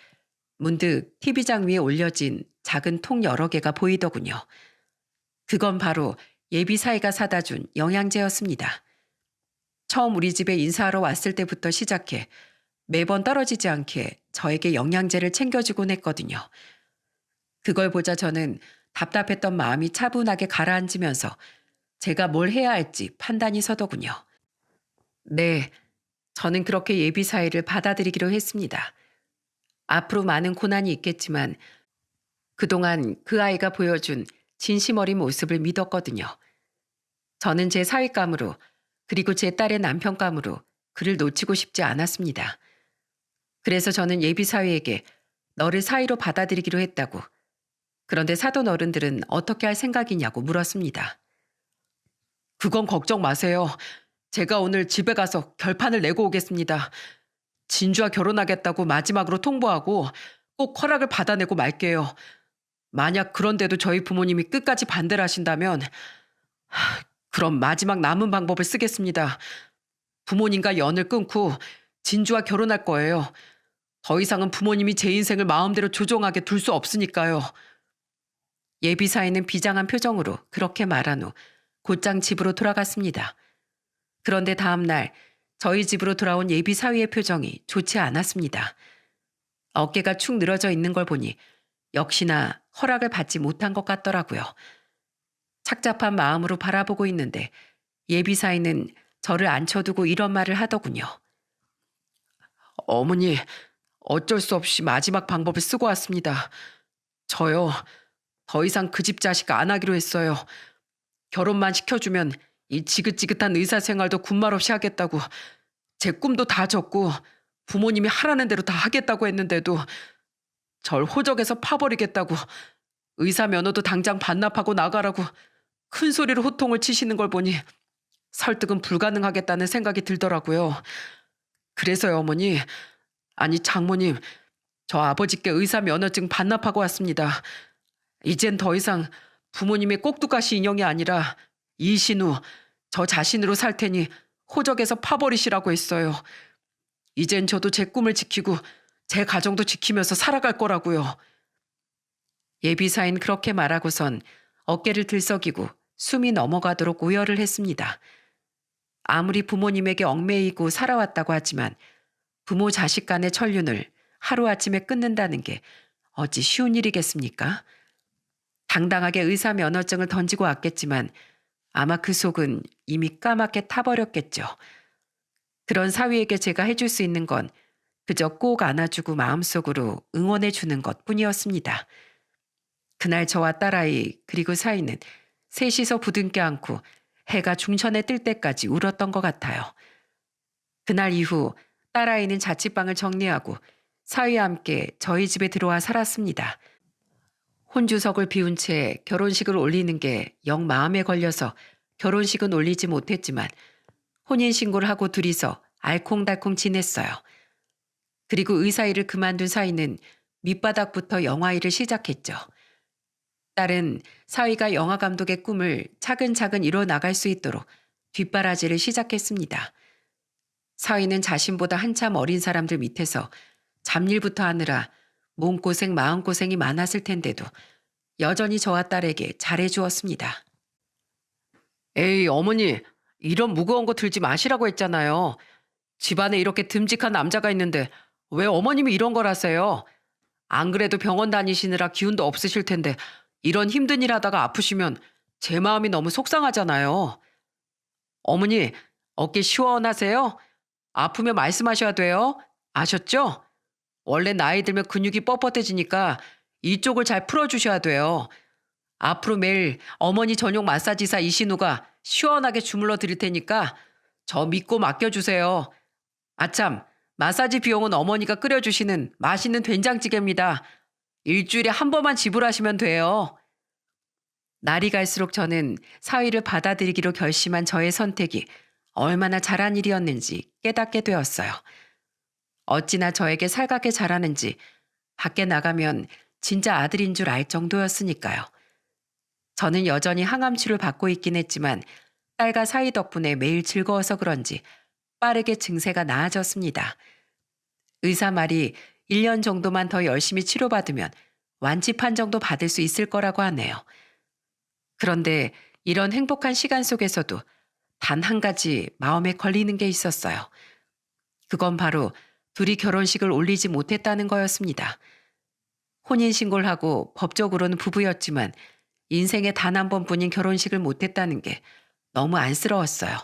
S1: 문득 TV장 위에 올려진 작은 통 여러 개가 보이더군요. 그건 바로 예비사이가 사다 준 영양제였습니다. 처음 우리 집에 인사하러 왔을 때부터 시작해 매번 떨어지지 않게 저에게 영양제를 챙겨주곤 했거든요. 그걸 보자 저는 답답했던 마음이 차분하게 가라앉으면서 제가 뭘 해야 할지 판단이 서더군요. 네, 저는 그렇게 예비 사회를 받아들이기로 했습니다. 앞으로 많은 고난이 있겠지만 그동안 그 아이가 보여준 진심 어린 모습을 믿었거든요. 저는 제 사윗감으로 그리고 제 딸의 남편감으로 그를 놓치고 싶지 않았습니다. 그래서 저는 예비 사위에게 너를 사위로 받아들이기로 했다고. 그런데 사돈 어른들은 어떻게 할 생각이냐고 물었습니다. 그건 걱정 마세요. 제가 오늘 집에 가서 결판을 내고 오겠습니다. 진주와 결혼하겠다고 마지막으로 통보하고 꼭 허락을 받아내고 말게요. 만약 그런데도 저희 부모님이 끝까지 반대를 하신다면 그럼 마지막 남은 방법을 쓰겠습니다. 부모님과 연을 끊고 진주와 결혼할 거예요. 더 이상은 부모님이 제 인생을 마음대로 조종하게 둘 수 없으니까요. 예비 사위는 비장한 표정으로 그렇게 말한 후 곧장 집으로 돌아갔습니다. 그런데 다음 날 저희 집으로 돌아온 예비 사위의 표정이 좋지 않았습니다. 어깨가 축 늘어져 있는 걸 보니 역시나 허락을 받지 못한 것 같더라고요. 착잡한 마음으로 바라보고 있는데 예비 사위는 저를 앉혀두고 이런 말을 하더군요. 어머니, 어쩔 수 없이 마지막 방법을 쓰고 왔습니다. 저요, 더 이상 그 집 자식 안 하기로 했어요. 결혼만 시켜주면 이 지긋지긋한 의사 생활도 군말 없이 하겠다고 제 꿈도 다 졌고 부모님이 하라는 대로 다 하겠다고 했는데도 절 호적에서 파버리겠다고 의사 면허도 당장 반납하고 나가라고 큰 소리로 호통을 치시는 걸 보니 설득은 불가능하겠다는 생각이 들더라고요. 그래서요, 어머니, 아니 장모님, 저 아버지께 의사 면허증 반납하고 왔습니다. 이젠 더 이상 부모님의 꼭두가시 인형이 아니라 이신우, 저 자신으로 살 테니 호적에서 파버리시라고 했어요. 이젠 저도 제 꿈을 지키고 제 가정도 지키면서 살아갈 거라고요. 예비사인 그렇게 말하고선 어깨를 들썩이고 숨이 넘어가도록 오열을 했습니다. 아무리 부모님에게 얽매이고 살아왔다고 하지만 부모 자식 간의 천륜을 하루아침에 끊는다는 게 어찌 쉬운 일이겠습니까? 당당하게 의사 면허증을 던지고 왔겠지만 아마 그 속은 이미 까맣게 타버렸겠죠. 그런 사위에게 제가 해줄 수 있는 건 그저 꼭 안아주고 마음속으로 응원해주는 것뿐이었습니다. 그날 저와 딸아이 그리고 사위는 셋이서 부둥켜 안고 해가 중천에 뜰 때까지 울었던 것 같아요. 그날 이후 딸아이는 자취방을 정리하고 사위와 함께 저희 집에 들어와 살았습니다. 혼주석을 비운 채 결혼식을 올리는 게 영 마음에 걸려서 결혼식은 올리지 못했지만 혼인신고를 하고 둘이서 알콩달콩 지냈어요. 그리고 의사 일을 그만둔 사위는 밑바닥부터 영화 일을 시작했죠. 딸은 사위가 영화 감독의 꿈을 차근차근 이뤄 나갈 수 있도록 뒷바라지를 시작했습니다. 사위는 자신보다 한참 어린 사람들 밑에서 잡일부터 하느라 몸고생 마음고생이 많았을 텐데도 여전히 저와 딸에게 잘해주었습니다. 에이 어머니, 이런 무거운 거 들지 마시라고 했잖아요. 집안에 이렇게 듬직한 남자가 있는데 왜 어머님이 이런 걸 하세요? 안 그래도 병원 다니시느라 기운도 없으실 텐데 이런 힘든 일 하다가 아프시면 제 마음이 너무 속상하잖아요. 어머니, 어깨 시원하세요? 아프면 말씀하셔야 돼요. 아셨죠? 원래 나이 들면 근육이 뻣뻣해지니까 이쪽을 잘 풀어주셔야 돼요. 앞으로 매일 어머니 전용 마사지사 이신우가 시원하게 주물러 드릴 테니까 저 믿고 맡겨주세요. 아참, 마사지 비용은 어머니가 끓여주시는 맛있는 된장찌개입니다. 일주일에 한 번만 지불하시면 돼요. 날이 갈수록 저는 사위를 받아들이기로 결심한 저의 선택이 얼마나 잘한 일이었는지 깨닫게 되었어요. 어찌나 저에게 살갑게 자라는지 밖에 나가면 진짜 아들인 줄 알 정도였으니까요. 저는 여전히 항암치료를 받고 있긴 했지만 딸과 사위 덕분에 매일 즐거워서 그런지 빠르게 증세가 나아졌습니다. 의사 말이 1년 정도만 더 열심히 치료받으면 완치 판정도 받을 수 있을 거라고 하네요. 그런데 이런 행복한 시간 속에서도 단 한 가지 마음에 걸리는 게 있었어요. 그건 바로 둘이 결혼식을 올리지 못했다는 거였습니다. 혼인신고를 하고 법적으로는 부부였지만 인생에 단 한 번뿐인 결혼식을 못했다는 게 너무 안쓰러웠어요.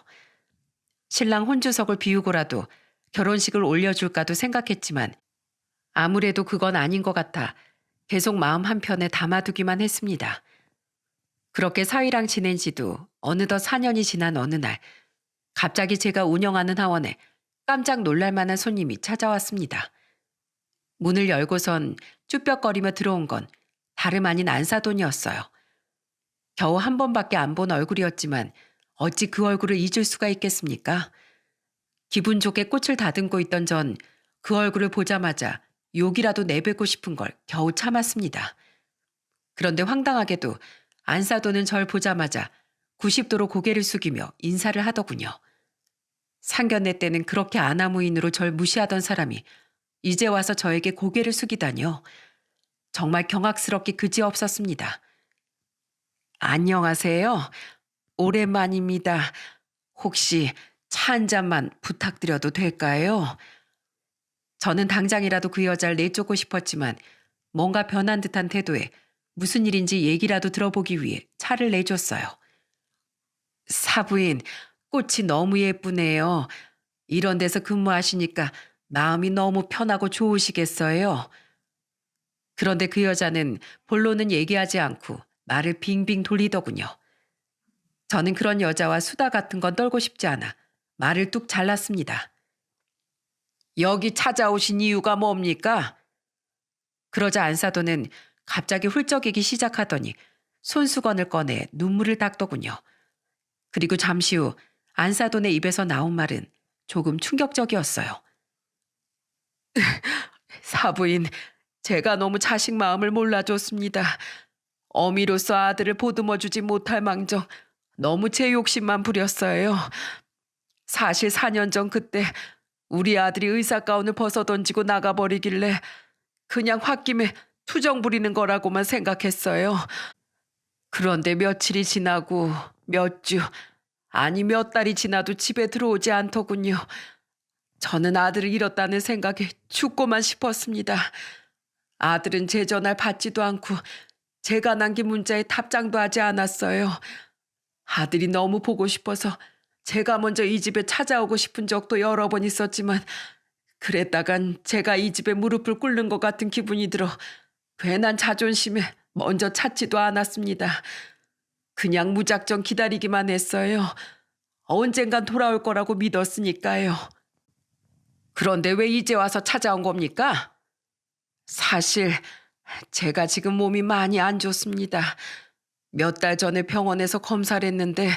S1: 신랑 혼주석을 비우고라도 결혼식을 올려줄까도 생각했지만 아무래도 그건 아닌 것 같아 계속 마음 한편에 담아두기만 했습니다. 그렇게 사위랑 지낸 지도 어느덧 4년이 지난 어느 날 갑자기 제가 운영하는 하원에 깜짝 놀랄 만한 손님이 찾아왔습니다. 문을 열고선 쭈뼛거리며 들어온 건 다름 아닌 안사돈이었어요. 겨우 한 번밖에 안 본 얼굴이었지만 어찌 그 얼굴을 잊을 수가 있겠습니까? 기분 좋게 꽃을 다듬고 있던 전 그 얼굴을 보자마자 욕이라도 내뱉고 싶은 걸 겨우 참았습니다. 그런데 황당하게도 안사돈은 절 보자마자 90도로 고개를 숙이며 인사를 하더군요. 상견례 때는 그렇게 아나무인으로 절 무시하던 사람이 이제 와서 저에게 고개를 숙이다니요. 정말 경악스럽게 그지없었습니다. 안녕하세요. 오랜만입니다. 혹시 차 한 잔만 부탁드려도 될까요? 저는 당장이라도 그 여자를 내쫓고 싶었지만 뭔가 변한 듯한 태도에 무슨 일인지 얘기라도 들어보기 위해 차를 내줬어요. 사부인, 꽃이 너무 예쁘네요. 이런 데서 근무하시니까 마음이 너무 편하고 좋으시겠어요. 그런데 그 여자는 본론은 얘기하지 않고 말을 빙빙 돌리더군요. 저는 그런 여자와 수다 같은 건 떨고 싶지 않아 말을 뚝 잘랐습니다. 여기 찾아오신 이유가 뭡니까? 그러자 안사도는 갑자기 훌쩍이기 시작하더니 손수건을 꺼내 눈물을 닦더군요. 그리고 잠시 후 안사돈의 입에서 나온 말은 조금 충격적이었어요. 사부인, 제가 너무 자식 마음을 몰라줬습니다. 어미로서 아들을 보듬어주지 못할 망정 너무 제 욕심만 부렸어요. 사실 4년 전 그때 우리 아들이 의사가운을 벗어던지고 나가버리길래 그냥 홧김에 투정 부리는 거라고만 생각했어요. 그런데 며칠이 지나고 몇 주, 아니 몇 달이 지나도 집에 들어오지 않더군요. 저는 아들을 잃었다는 생각에 죽고만 싶었습니다. 아들은 제 전화를 받지도 않고 제가 남긴 문자에 답장도 하지 않았어요. 아들이 너무 보고 싶어서 제가 먼저 이 집에 찾아오고 싶은 적도 여러 번 있었지만 그랬다간 제가 이 집에 무릎을 꿇는 것 같은 기분이 들어 괜한 자존심에 먼저 찾지도 않았습니다. 그냥 무작정 기다리기만 했어요. 언젠간 돌아올 거라고 믿었으니까요. 그런데 왜 이제 와서 찾아온 겁니까? 사실 제가 지금 몸이 많이 안 좋습니다. 몇 달 전에 병원에서 검사를 했는데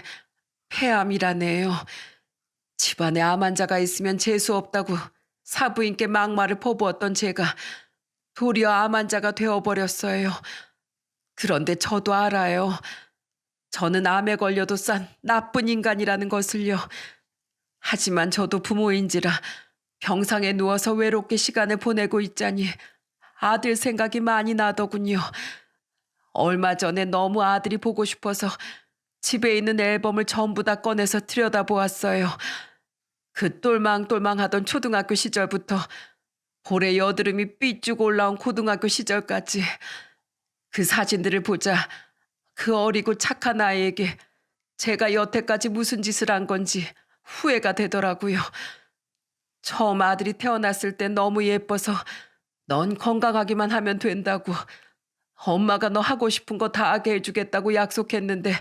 S1: 폐암이라네요. 집안에 암 환자가 있으면 재수 없다고 사부인께 막말을 퍼부었던 제가 도리어 암 환자가 되어버렸어요. 그런데 저도 알아요. 저는 암에 걸려도 싼 나쁜 인간이라는 것을요. 하지만 저도 부모인지라 병상에 누워서 외롭게 시간을 보내고 있자니 아들 생각이 많이 나더군요. 얼마 전에 너무 아들이 보고 싶어서 집에 있는 앨범을 전부 다 꺼내서 들여다보았어요. 그 똘망똘망하던 초등학교 시절부터 볼에 여드름이 삐쭉 올라온 고등학교 시절까지 그 사진들을 보자 그 어리고 착한 아이에게 제가 여태까지 무슨 짓을 한 건지 후회가 되더라고요. 처음 아들이 태어났을 때 너무 예뻐서 넌 건강하기만 하면 된다고 엄마가 너 하고 싶은 거 다 하게 해주겠다고 약속했는데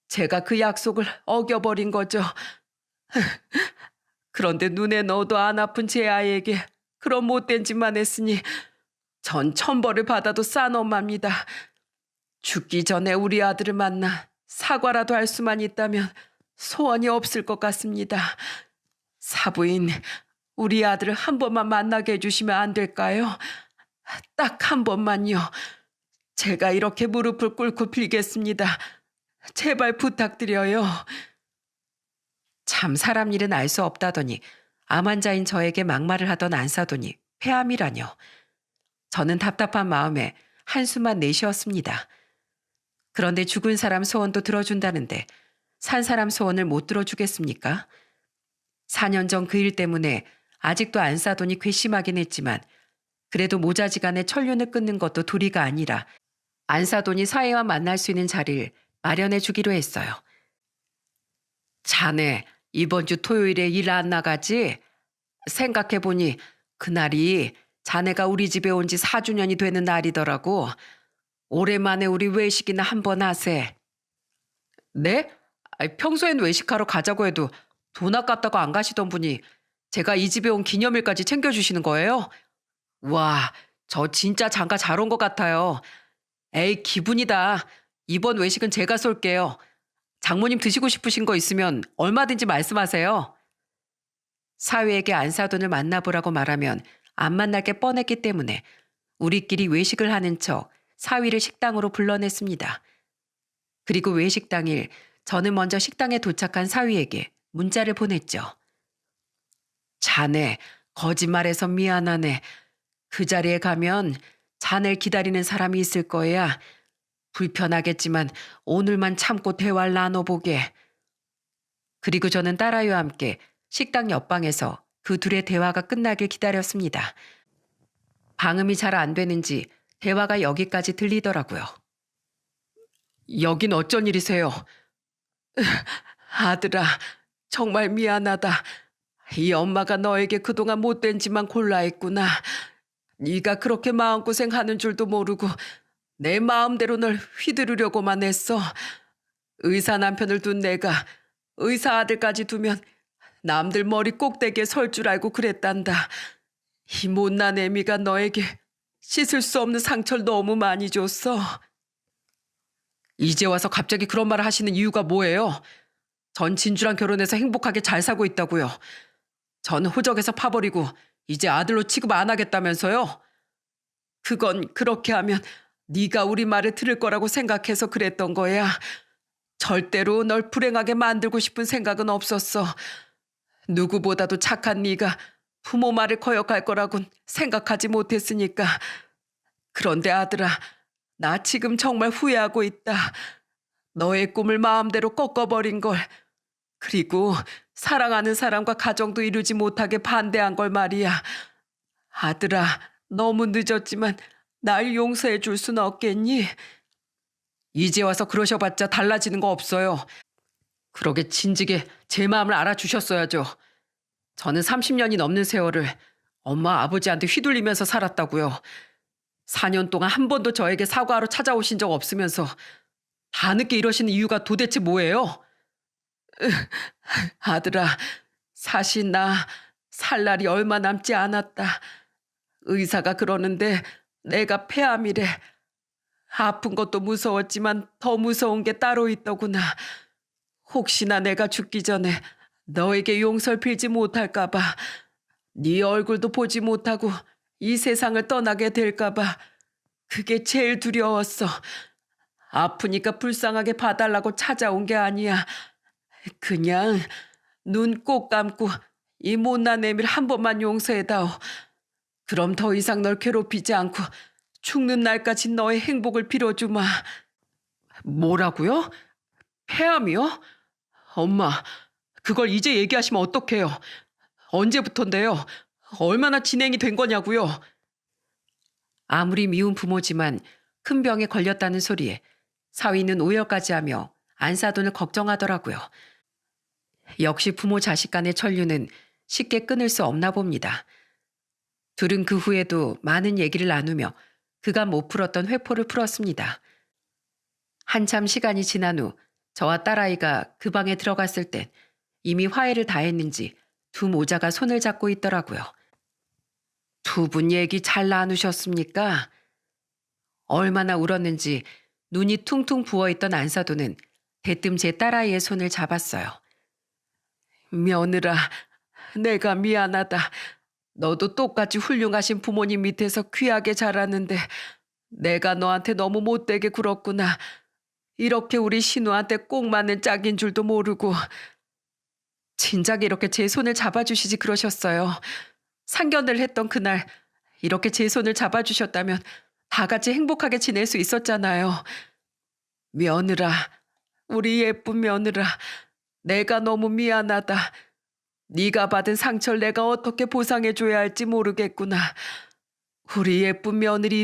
S1: 제가 그 약속을 어겨버린 거죠. 그런데 눈에 넣어도 안 아픈 제 아이에게 그런 못된 짓만 했으니 전 천벌을 받아도 싼 엄마입니다. 죽기 전에 우리 아들을 만나 사과라도 할 수만 있다면 소원이 없을 것 같습니다. 사부인, 우리 아들을 한 번만 만나게 해주시면 안 될까요? 딱 한 번만요. 제가 이렇게 무릎을 꿇고 빌겠습니다. 제발 부탁드려요. 참 사람 일은 알 수 없다더니 암 환자인 저에게 막말을 하던 안사돈이 폐암이라뇨. 저는 답답한 마음에 한숨만 내쉬었습니다. 그런데 죽은 사람 소원도 들어준다는데 산 사람 소원을 못 들어주겠습니까? 4년 전 그 일 때문에 아직도 안사돈이 괘씸하긴 했지만 그래도 모자지간에 천륜을 끊는 것도 도리가 아니라 안사돈이 사회와 만날 수 있는 자리를 마련해 주기로 했어요. 자네 이번 주 토요일에 일 안 나가지? 생각해보니 그날이 자네가 우리 집에 온 지 4주년이 되는 날이더라고. 오랜만에 우리 외식이나 한번 하세. 네? 평소엔 외식하러 가자고 해도 돈 아깝다고 안 가시던 분이 제가 이 집에 온 기념일까지 챙겨주시는 거예요? 와, 저 진짜 장가 잘 온 것 같아요. 에이, 기분이다. 이번 외식은 제가 쏠게요. 장모님 드시고 싶으신 거 있으면 얼마든지 말씀하세요. 사위에게 안사돈을 만나보라고 말하면 안 만날 게 뻔했기 때문에 우리끼리 외식을 하는 척 사위를 식당으로 불러냈습니다. 그리고 외식 당일 저는 먼저 식당에 도착한 사위에게 문자를 보냈죠. 자네, 거짓말해서 미안하네. 그 자리에 가면 자네를 기다리는 사람이 있을 거야. 불편하겠지만 오늘만 참고 대화를 나눠보게. 그리고 저는 딸아이와 함께 식당 옆방에서 그 둘의 대화가 끝나길 기다렸습니다. 방음이 잘 안 되는지 대화가 여기까지 들리더라고요. 여긴 어쩐 일이세요? 아들아, 정말 미안하다. 이 엄마가 너에게 그동안 못된 짓만 골라 했구나. 네가 그렇게 마음고생하는 줄도 모르고 내 마음대로 널 휘두르려고만 했어. 의사 남편을 둔 내가 의사 아들까지 두면 남들 머리 꼭대기에 설 줄 알고 그랬단다. 이 못난 애미가 너에게 씻을 수 없는 상처를 너무 많이 줬어. 이제 와서 갑자기 그런 말을 하시는 이유가 뭐예요? 전 진주랑 결혼해서 행복하게 잘 사고 있다고요. 전 호적에서 파버리고 이제 아들로 취급 안 하겠다면서요? 그건 그렇게 하면 네가 우리 말을 들을 거라고 생각해서 그랬던 거야. 절대로 널 불행하게 만들고 싶은 생각은 없었어. 누구보다도 착한 네가 부모 말을 거역할 거라곤 생각하지 못했으니까. 그런데 아들아, 나 지금 정말 후회하고 있다. 너의 꿈을 마음대로 꺾어버린 걸. 그리고 사랑하는 사람과 가정도 이루지 못하게 반대한 걸 말이야. 아들아, 너무 늦었지만 날 용서해 줄 순 없겠니? 이제 와서 그러셔봤자 달라지는 거 없어요. 그러게 진즉에 제 마음을 알아주셨어야죠. 저는 30년이 넘는 세월을 엄마 아버지한테 휘둘리면서 살았다고요. 4년 동안 한 번도 저에게 사과하러 찾아오신 적 없으면서 다 늦게 이러시는 이유가 도대체 뭐예요? 아들아, 사실 나 살 날이 얼마 남지 않았다. 의사가 그러는데 내가 폐암이래. 아픈 것도 무서웠지만 더 무서운 게 따로 있더구나. 혹시나 내가 죽기 전에 너에게 용서를 빌지 못할까 봐. 네 얼굴도 보지 못하고 이 세상을 떠나게 될까 봐. 그게 제일 두려웠어. 아프니까 불쌍하게 봐달라고 찾아온 게 아니야. 그냥 눈 꼭 감고 이 못난 애미를 한 번만 용서해다오. 그럼 더 이상 널 괴롭히지 않고 죽는 날까지 너의 행복을 빌어주마. 뭐라고요? 폐암이요? 엄마, 그걸 이제 얘기하시면 어떡해요? 언제부턴데요? 얼마나 진행이 된 거냐고요? 아무리 미운 부모지만 큰 병에 걸렸다는 소리에 사위는 오열까지 하며 안사돈을 걱정하더라고요. 역시 부모 자식 간의 천류는 쉽게 끊을 수 없나 봅니다. 둘은 그 후에도 많은 얘기를 나누며 그간 못 풀었던 회포를 풀었습니다. 한참 시간이 지난 후 저와 딸아이가 그 방에 들어갔을 땐 이미 화해를 다했는지 두 모자가 손을 잡고 있더라고요. 두 분 얘기 잘 나누셨습니까? 얼마나 울었는지 눈이 퉁퉁 부어있던 안사도는 대뜸 제 딸아이의 손을 잡았어요. 며느라, 내가 미안하다. 너도 똑같이 훌륭하신 부모님 밑에서 귀하게 자랐는데 내가 너한테 너무 못되게 굴었구나. 이렇게 우리 신우한테 꼭 맞는 짝인 줄도 모르고. 진작 이렇게 제 손을 잡아주시지 그러셨어요. 상견례를 했던 그날 이렇게 제 손을 잡아주셨다면 다 같이 행복하게 지낼 수 있었잖아요. 며느라, 우리 예쁜 며느라, 내가 너무 미안하다. 네가 받은 상처를 내가 어떻게 보상해줘야 할지 모르겠구나. 우리 예쁜 며느리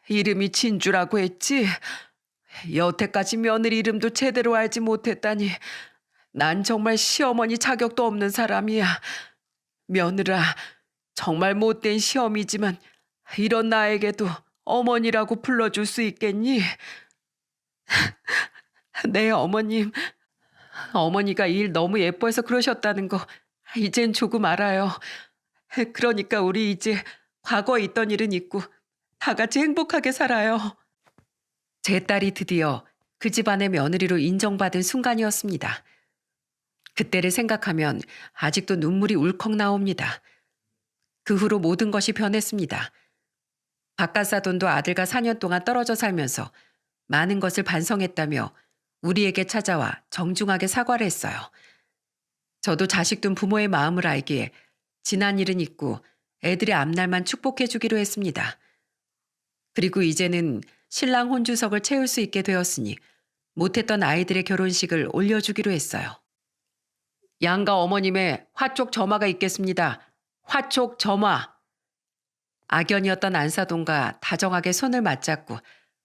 S1: 이름이 진주라고 했지? 여태까지 며느리 이름도 제대로 알지 못했다니. 난 정말 시어머니 자격도 없는 사람이야. 며느라, 정말 못된 시험이지만 이런 나에게도 어머니라고 불러줄 수 있겠니? 네, 어머니가 일 너무 예뻐해서 그러셨다는 거 이젠 조금 알아요. 그러니까 우리 이제 과거에 있던 일은 잊고 다 같이 행복하게 살아요. 제 딸이 드디어 그 집안의 며느리로 인정받은 순간이었습니다. 그때를 생각하면 아직도 눈물이 울컥 나옵니다. 그 후로 모든 것이 변했습니다. 박가사돈도 아들과 4년 동안 떨어져 살면서 많은 것을 반성했다며 우리에게 찾아와 정중하게 사과를 했어요. 저도 자식둔 부모의 마음을 알기에 지난 일은 잊고 애들의 앞날만 축복해 주기로 했습니다. 그리고 이제는 신랑 혼주석을 채울 수 있게 되었으니 못했던 아이들의 결혼식을 올려주기로 했어요. 양가 어머님의 화촉 점화가 있겠습니다. 화촉 점화. 악연이었던 안사돈과 다정하게 손을 맞잡고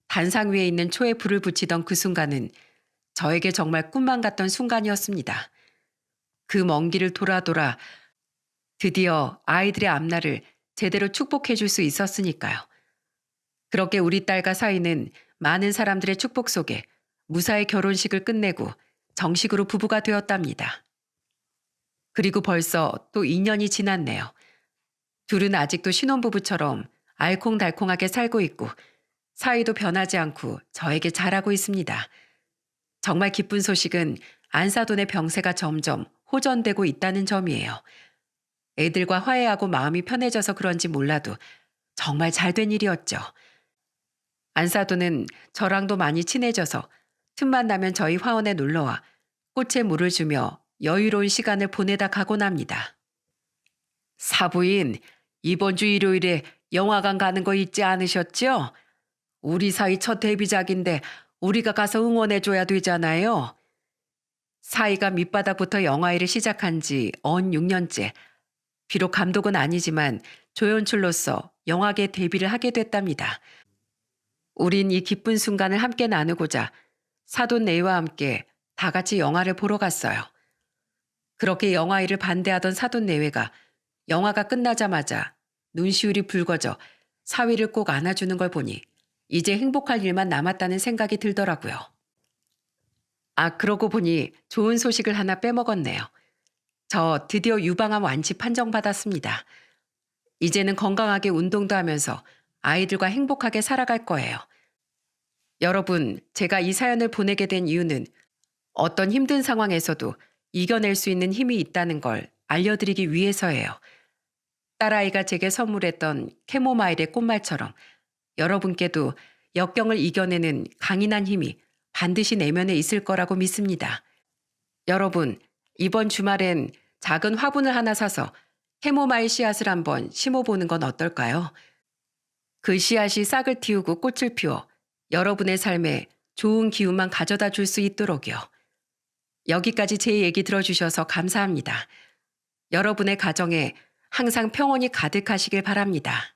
S1: 단상 위에 있는 초에 불을 붙이던 그 순간은 저에게 정말 꿈만 같던 순간이었습니다. 그 먼 길을 돌아 드디어 아이들의 앞날을 제대로 축복해 줄 수 있었으니까요. 그렇게 우리 딸과 사위는 많은 사람들의 축복 속에 무사히 결혼식을 끝내고 정식으로 부부가 되었답니다. 그리고 벌써 또 2년이 지났네요. 둘은 아직도 신혼부부처럼 알콩달콩하게 살고 있고 사이도 변하지 않고 저에게 잘하고 있습니다. 정말 기쁜 소식은 안사돈의 병세가 점점 호전되고 있다는 점이에요. 애들과 화해하고 마음이 편해져서 그런지 몰라도 정말 잘된 일이었죠. 안사돈은 저랑도 많이 친해져서 틈만 나면 저희 화원에 놀러와 꽃에 물을 주며 여유로운 시간을 보내다 가곤 합니다. 사부인, 이번 주 일요일에 영화관 가는 거 잊지 않으셨죠? 우리 사이 첫 데뷔작인데 우리가 가서 응원해줘야 되잖아요. 사이가 밑바닥부터 영화일을 시작한 지 언 6년째. 비록 감독은 아니지만 조연출로서 영화계 데뷔를 하게 됐답니다. 우린 이 기쁜 순간을 함께 나누고자 사돈 네와 함께 다 같이 영화를 보러 갔어요. 그렇게 영화일을 반대하던 사돈 네외가 영화가 끝나자마자 눈시울이 붉어져 사위를 꼭 안아주는 걸 보니 이제 행복할 일만 남았다는 생각이 들더라고요. 아, 그러고 보니 좋은 소식을 하나 빼먹었네요. 저 드디어 유방암 완치 판정받았습니다. 이제는 건강하게 운동도 하면서 아이들과 행복하게 살아갈 거예요. 여러분, 제가 이 사연을 보내게 된 이유는 어떤 힘든 상황에서도 이겨낼 수 있는 힘이 있다는 걸 알려드리기 위해서예요. 딸아이가 제게 선물했던 캐모마일의 꽃말처럼 여러분께도 역경을 이겨내는 강인한 힘이 반드시 내면에 있을 거라고 믿습니다. 여러분, 이번 주말엔 작은 화분을 하나 사서 캐모마일 씨앗을 한번 심어보는 건 어떨까요? 그 씨앗이 싹을 틔우고 꽃을 피워 여러분의 삶에 좋은 기운만 가져다 줄 수 있도록요. 여기까지 제 얘기 들어주셔서 감사합니다. 여러분의 가정에 항상 평온이 가득하시길 바랍니다.